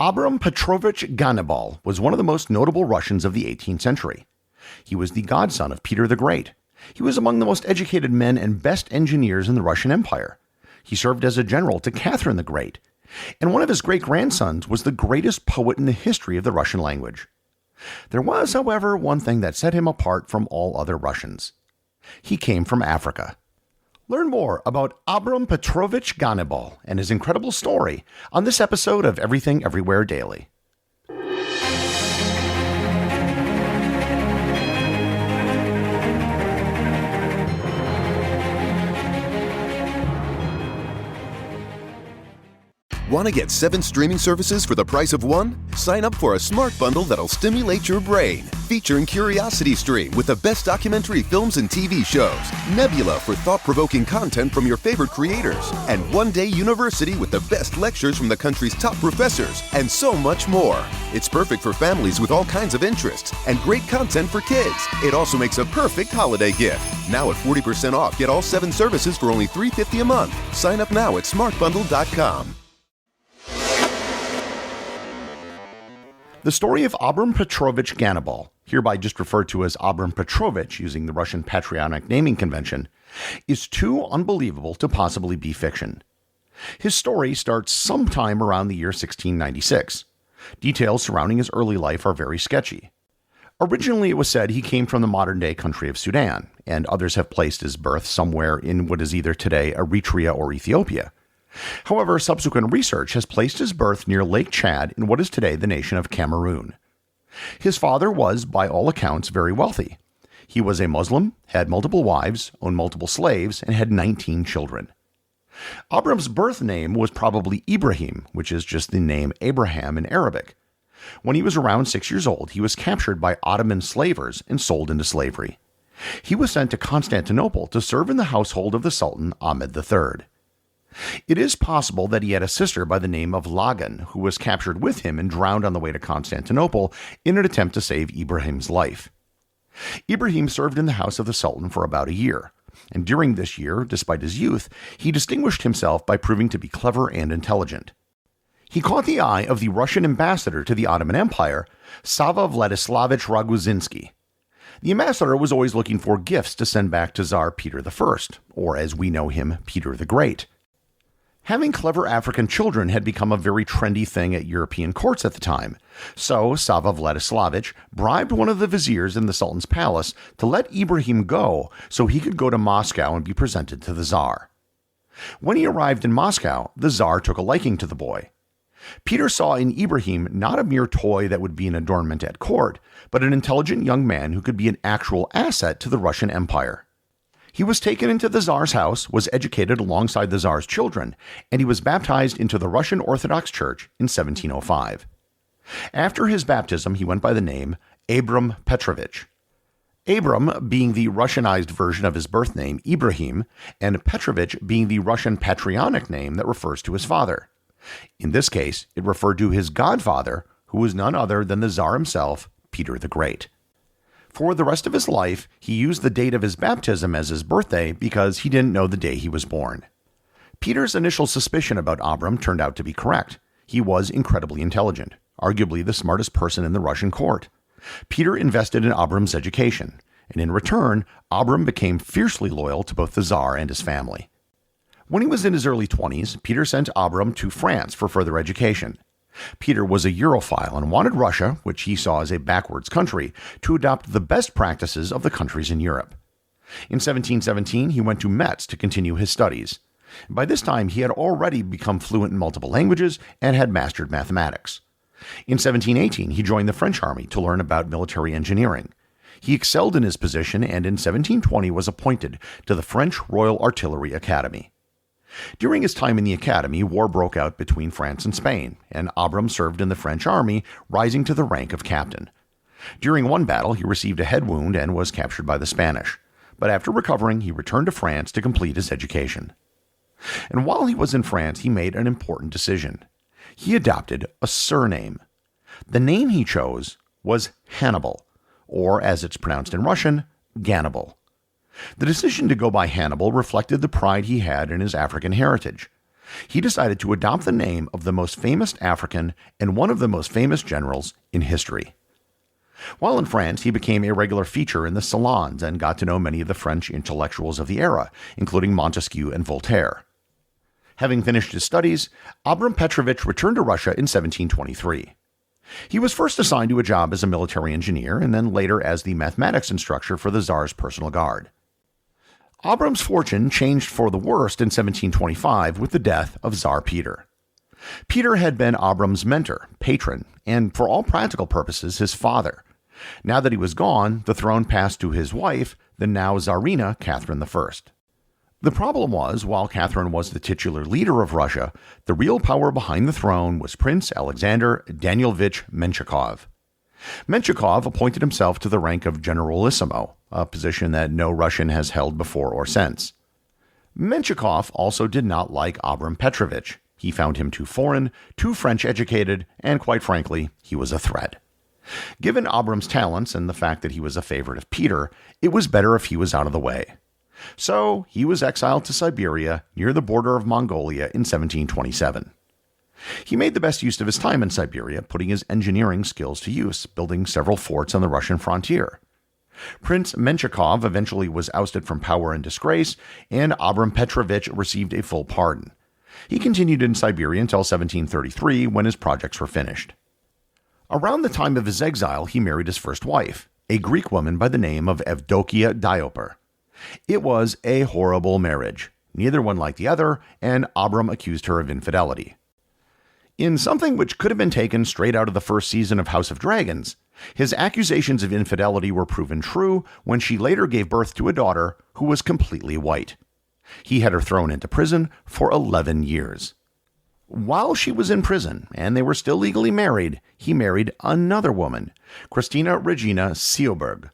Abram Petrovich Gannibal was one of the most notable Russians of the 18th century. He was the godson of Peter the Great. He was among the most educated men and best engineers in the Russian Empire. He served as a general to Catherine the Great, and one of his great-grandsons was the greatest poet in the history of the Russian language. There was, however, one thing that set him apart from all other Russians. He came from Africa. Learn more about Abram Petrovich Gannibal and his incredible story on this episode of Everything Everywhere Daily. Want to get 7 streaming services for the price of 1? Sign up for a smart bundle that'll stimulate your brain. Featuring Curiosity Stream with the best documentary films and TV shows, Nebula for thought-provoking content from your favorite creators, and One Day University with the best lectures from the country's top professors, and so much more. It's perfect for families with all kinds of interests and great content for kids. It also makes a perfect holiday gift. Now at 40% off, get all 7 services for only $3.50 a month. Sign up now at smartbundle.com. The story of Abram Petrovich Gannibal, hereby just referred to as Abram Petrovich using the Russian patronymic naming convention, is too unbelievable to possibly be fiction. His story starts sometime around the year 1696. Details surrounding his early life are very sketchy. Originally, it was said he came from the modern-day country of Sudan, and others have placed his birth somewhere in what is either today Eritrea or Ethiopia. However, subsequent research has placed his birth near Lake Chad in what is today the nation of Cameroon. His father was, by all accounts, very wealthy. He was a Muslim, had multiple wives, owned multiple slaves, and had 19 children. Abram's birth name was probably Ibrahim, which is just the name Abraham in Arabic. When he was around 6 years old, he was captured by Ottoman slavers and sold into slavery. He was sent to Constantinople to serve in the household of the Sultan Ahmed III. It is possible that he had a sister by the name of Lagan, who was captured with him and drowned on the way to Constantinople in an attempt to save Ibrahim's life. Ibrahim served in the house of the Sultan for about a year, and during this year, despite his youth, he distinguished himself by proving to be clever and intelligent. He caught the eye of the Russian ambassador to the Ottoman Empire, Sava Vladislavich Raguzinsky. The ambassador was always looking for gifts to send back to Tsar Peter I, or as we know him, Peter the Great. Having clever African children had become a very trendy thing at European courts at the time, so Sava Vladislavich bribed one of the viziers in the Sultan's palace to let Ibrahim go so he could go to Moscow and be presented to the Tsar. When he arrived in Moscow, the Tsar took a liking to the boy. Peter saw in Ibrahim not a mere toy that would be an adornment at court, but an intelligent young man who could be an actual asset to the Russian Empire. He was taken into the Tsar's house, was educated alongside the Tsar's children, and he was baptized into the Russian Orthodox Church in 1705. After his baptism, he went by the name Abram Petrovich. Abram being the Russianized version of his birth name, Ibrahim, and Petrovich being the Russian patronymic name that refers to his father. In this case, it referred to his godfather, who was none other than the Tsar himself, Peter the Great. For the rest of his life, he used the date of his baptism as his birthday because he didn't know the day he was born. Peter's initial suspicion about Abram turned out to be correct. He was incredibly intelligent, arguably the smartest person in the Russian court. Peter invested in Abram's education, and in return, Abram became fiercely loyal to both the Tsar and his family. When he was in his early 20s, Peter sent Abram to France for further education. Peter was a Europhile and wanted Russia, which he saw as a backwards country, to adopt the best practices of the countries in Europe. In 1717, he went to Metz to continue his studies. By this time, he had already become fluent in multiple languages and had mastered mathematics. In 1718, he joined the French army to learn about military engineering. He excelled in his position and in 1720 was appointed to the French Royal Artillery Academy. During his time in the academy, war broke out between France and Spain, and Abram served in the French army, rising to the rank of captain. During one battle, he received a head wound and was captured by the Spanish, but after recovering, he returned to France to complete his education. And while he was in France, he made an important decision. He adopted a surname. The name he chose was Hannibal, or as it's pronounced in Russian, Gannibal. The decision to go by Hannibal reflected the pride he had in his African heritage. He decided to adopt the name of the most famous African and one of the most famous generals in history. While in France, he became a regular feature in the salons and got to know many of the French intellectuals of the era, including Montesquieu and Voltaire. Having finished his studies, Abram Petrovich returned to Russia in 1723. He was first assigned to a job as a military engineer and then later as the mathematics instructor for the Tsar's personal guard. Abram's fortune changed for the worst in 1725 with the death of Tsar Peter. Peter had been Abram's mentor, patron, and for all practical purposes, his father. Now that he was gone, the throne passed to his wife, the now Tsarina Catherine I. The problem was, while Catherine was the titular leader of Russia, the real power behind the throne was Prince Alexander Danilovich Menshikov. Menshikov appointed himself to the rank of Generalissimo, a position that no Russian has held before or since. Menshikov also did not like Abram Petrovich. He found him too foreign, too French-educated, and quite frankly, he was a threat. Given Abram's talents and the fact that he was a favorite of Peter, it was better if he was out of the way. So he was exiled to Siberia, near the border of Mongolia, in 1727. He made the best use of his time in Siberia, putting his engineering skills to use, building several forts on the Russian frontier. Prince Menshikov eventually was ousted from power in disgrace, and Abram Petrovich received a full pardon. He continued in Siberia until 1733, when his projects were finished. Around the time of his exile, he married his first wife, a Greek woman by the name of Evdokia Diopar. It was a horrible marriage. Neither one liked the other, and Abram accused her of infidelity. In something which could have been taken straight out of the first season of House of Dragons, his accusations of infidelity were proven true when she later gave birth to a daughter who was completely white. He had her thrown into prison for 11 years. While she was in prison, and they were still legally married, he married another woman, Christina Regina Seoberg.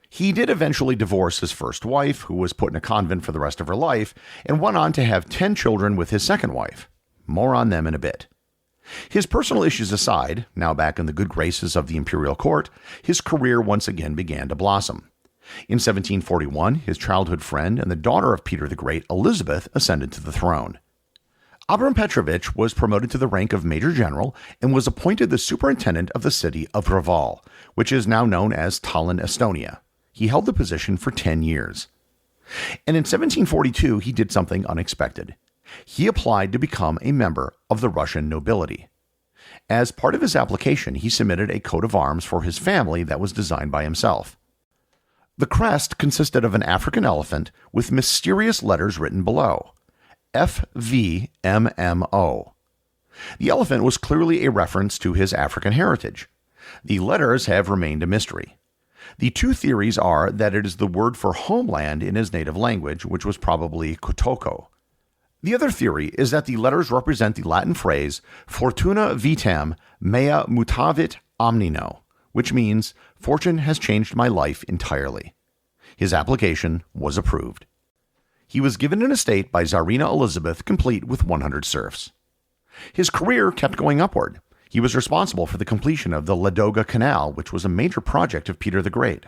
He did eventually divorce his first wife, who was put in a convent for the rest of her life, and went on to have 10 children with his second wife. More on them in a bit. His personal issues aside, now back in the good graces of the imperial court, his career once again began to blossom. In 1741, his childhood friend and the daughter of Peter the Great, Elizabeth, ascended to the throne. Abram Petrovich was promoted to the rank of Major General and was appointed the superintendent of the city of Reval, which is now known as Tallinn, Estonia. He held the position for 10 years. And in 1742, he did something unexpected. He applied to become a member of the Russian nobility. As part of his application, he submitted a coat of arms for his family that was designed by himself. The crest consisted of an African elephant with mysterious letters written below, FVMMO. The elephant was clearly a reference to his African heritage. The letters have remained a mystery. The two theories are that it is the word for homeland in his native language, which was probably Kotoko. The other theory is that the letters represent the Latin phrase Fortuna vitam mea mutavit omnino, which means fortune has changed my life entirely. His application was approved. He was given an estate by Tsarina Elizabeth, complete with 100 serfs. His career kept going upward. He was responsible for the completion of the Ladoga Canal, which was a major project of Peter the Great.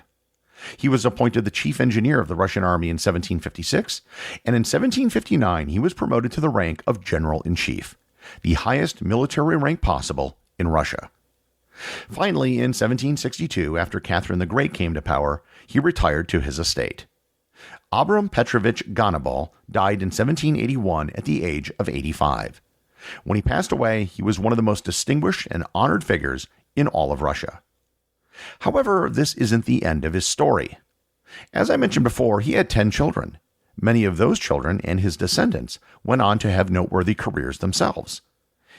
He was appointed the chief engineer of the Russian army in 1756, and in 1759 he was promoted to the rank of general-in-chief, the highest military rank possible in Russia. Finally, in 1762, after Catherine the Great came to power, he retired to his estate. Abram Petrovich Gannibal died in 1781 at the age of 85. When he passed away, he was one of the most distinguished and honored figures in all of Russia. However, this isn't the end of his story. As I mentioned before, he had 10 children. Many of those children and his descendants went on to have noteworthy careers themselves.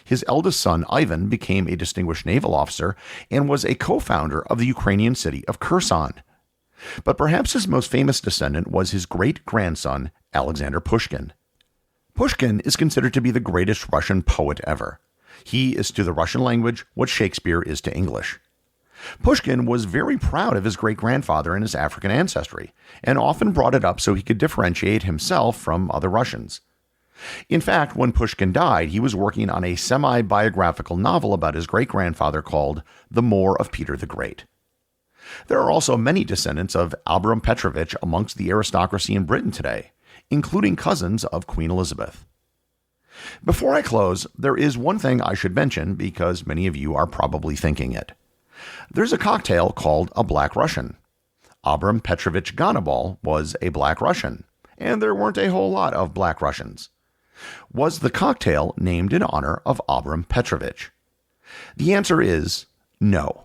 His eldest son, Ivan, became a distinguished naval officer and was a co-founder of the Ukrainian city of Kherson. But perhaps his most famous descendant was his great-grandson, Alexander Pushkin. Pushkin is considered to be the greatest Russian poet ever. He is to the Russian language what Shakespeare is to English. Pushkin was very proud of his great-grandfather and his African ancestry, and often brought it up so he could differentiate himself from other Russians. In fact, when Pushkin died, he was working on a semi-biographical novel about his great-grandfather called The Moor of Peter the Great. There are also many descendants of Abram Petrovich amongst the aristocracy in Britain today, including cousins of Queen Elizabeth. Before I close, there is one thing I should mention because many of you are probably thinking it. There's a cocktail called a Black Russian. Abram Petrovich Gannibal was a Black Russian, and there weren't a whole lot of Black Russians. Was the cocktail named in honor of Abram Petrovich? The answer is no.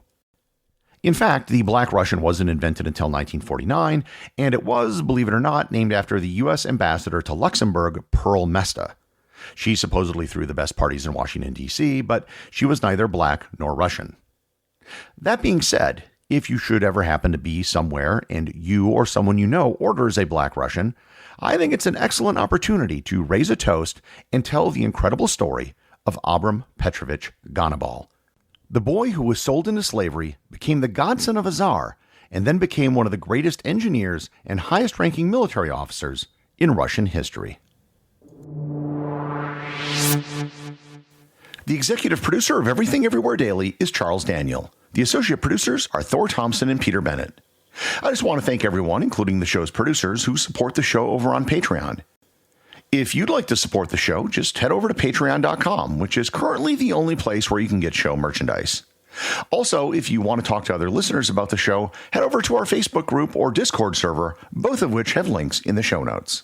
In fact, the Black Russian wasn't invented until 1949, and it was, believe it or not, named after the U.S. ambassador to Luxembourg, Pearl Mesta. She supposedly threw the best parties in Washington, D.C., but she was neither Black nor Russian. That being said, if you should ever happen to be somewhere and you or someone you know orders a Black Russian, I think it's an excellent opportunity to raise a toast and tell the incredible story of Abram Petrovich Gannibal. The boy who was sold into slavery became the godson of a czar and then became one of the greatest engineers and highest-ranking military officers in Russian history. The executive producer of Everything Everywhere Daily is Charles Daniel. The associate producers are Thor, Thomsen, and Peter Bennett. I just want to thank everyone, including the show's producers, who support the show over on Patreon. If you'd like to support the show, just head over to patreon.com, which is currently the only place where you can get show merchandise. Also, if you want to talk to other listeners about the show, head over to our Facebook group or Discord server, both of which have links in the show notes.